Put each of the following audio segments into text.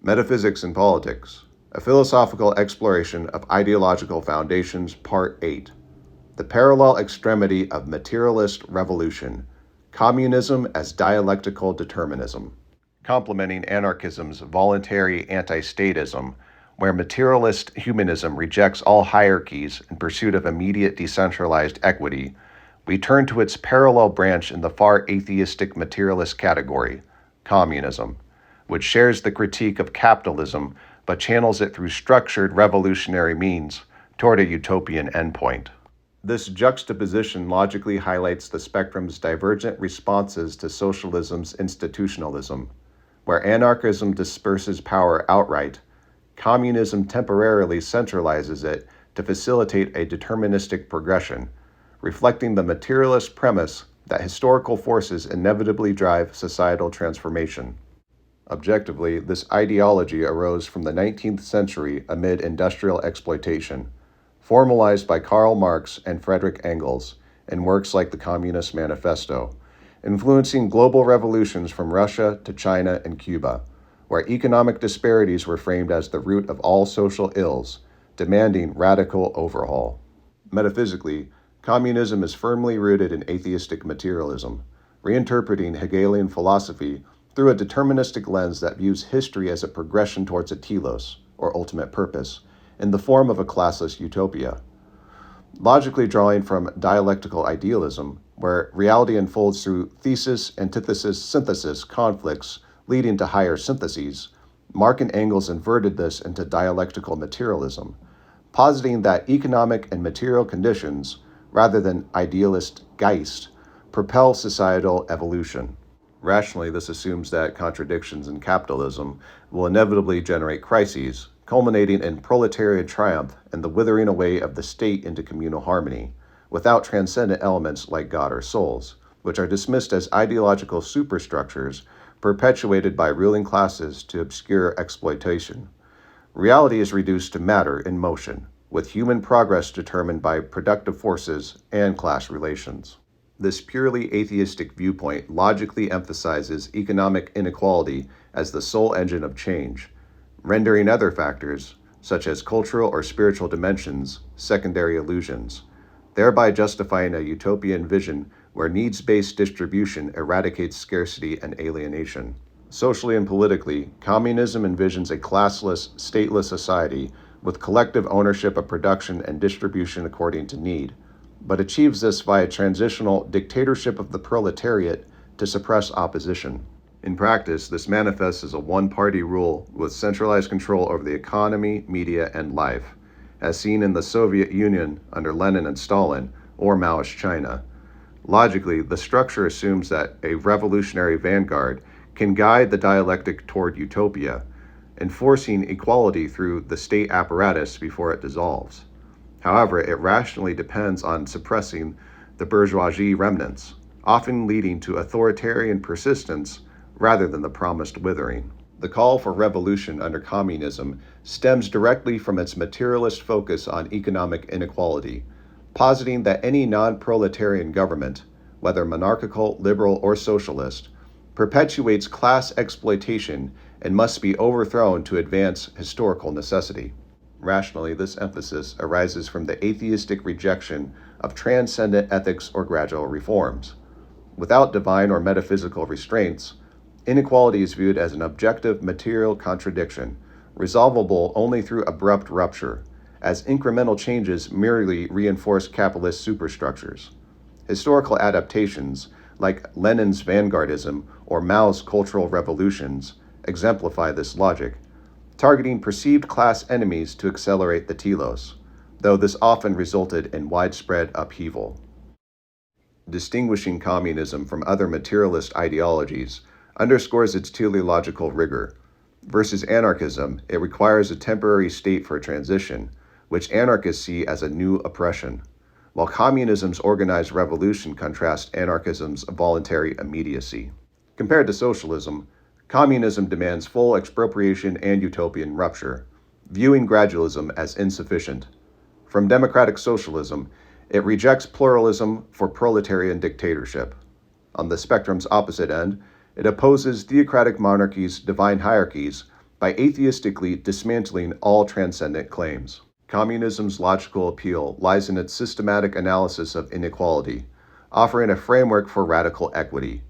Metaphysics and Politics, a philosophical exploration of ideological foundations, Part 8. The parallel extremity of materialist revolution, communism as dialectical determinism. Complementing anarchism's voluntary anti-statism, where materialist humanism rejects all hierarchies in pursuit of immediate decentralized equity, we turn to its parallel branch in the far atheistic materialist category, communism, which shares the critique of capitalism but channels it through structured revolutionary means toward a utopian endpoint. This juxtaposition logically highlights the spectrum's divergent responses to socialism's institutionalism. Where anarchism disperses power outright, communism temporarily centralizes it to facilitate a deterministic progression, reflecting the materialist premise that historical forces inevitably drive societal transformation. Objectively, this ideology arose from the 19th century amid industrial exploitation, formalized by Karl Marx and Friedrich Engels in works like the Communist Manifesto, influencing global revolutions from Russia to China and Cuba, where economic disparities were framed as the root of all social ills, demanding radical overhaul. Metaphysically, communism is firmly rooted in atheistic materialism, reinterpreting Hegelian philosophy through a deterministic lens that views history as a progression towards a telos, or ultimate purpose, in the form of a classless utopia. Logically drawing from dialectical idealism, where reality unfolds through thesis-antithesis-synthesis conflicts leading to higher syntheses, Marx and Engels inverted this into dialectical materialism, positing that economic and material conditions, rather than idealist Geist, propel societal evolution. Rationally, this assumes that contradictions in capitalism will inevitably generate crises, culminating in proletarian triumph and the withering away of the state into communal harmony, without transcendent elements like God or souls, which are dismissed as ideological superstructures perpetuated by ruling classes to obscure exploitation. Reality is reduced to matter in motion, with human progress determined by productive forces and class relations. This purely atheistic viewpoint logically emphasizes economic inequality as the sole engine of change, rendering other factors, such as cultural or spiritual dimensions, secondary illusions, thereby justifying a utopian vision where needs-based distribution eradicates scarcity and alienation. Socially and politically, communism envisions a classless, stateless society with collective ownership of production and distribution according to need, but achieves this via transitional dictatorship of the proletariat to suppress opposition. In practice, this manifests as a one-party rule with centralized control over the economy, media, and life, as seen in the Soviet Union under Lenin and Stalin, or Maoist China. Logically, the structure assumes that a revolutionary vanguard can guide the dialectic toward utopia, enforcing equality through the state apparatus before it dissolves. However, it rationally depends on suppressing the bourgeoisie remnants, often leading to authoritarian persistence rather than the promised withering. The call for revolution under communism stems directly from its materialist focus on economic inequality, positing that any non-proletarian government, whether monarchical, liberal, or socialist, perpetuates class exploitation and must be overthrown to advance historical necessity. Rationally, this emphasis arises from the atheistic rejection of transcendent ethics or gradual reforms. Without divine or metaphysical restraints, inequality is viewed as an objective material contradiction, resolvable only through abrupt rupture, as incremental changes merely reinforce capitalist superstructures. Historical adaptations, like Lenin's vanguardism or Mao's cultural revolutions, exemplify this logic, targeting perceived class enemies to accelerate the telos, though this often resulted in widespread upheaval. Distinguishing communism from other materialist ideologies underscores its teleological rigor. Versus anarchism, it requires a temporary state for transition, which anarchists see as a new oppression, while communism's organized revolution contrasts anarchism's voluntary immediacy. Compared to socialism, communism demands full expropriation and utopian rupture, viewing gradualism as insufficient. From democratic socialism, it rejects pluralism for proletarian dictatorship. On the spectrum's opposite end, it opposes theocratic monarchies' divine hierarchies by atheistically dismantling all transcendent claims. Communism's logical appeal lies in its systematic analysis of inequality, offering a framework for radical equity.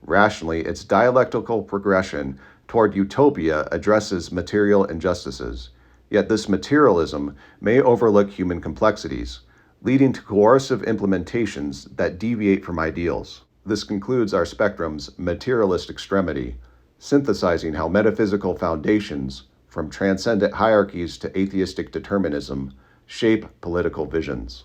Rationally, its dialectical progression toward utopia addresses material injustices, yet this materialism may overlook human complexities, leading to coercive implementations that deviate from ideals. This concludes our spectrum's materialist extremity, synthesizing how metaphysical foundations, from transcendent hierarchies to atheistic determinism, shape political visions.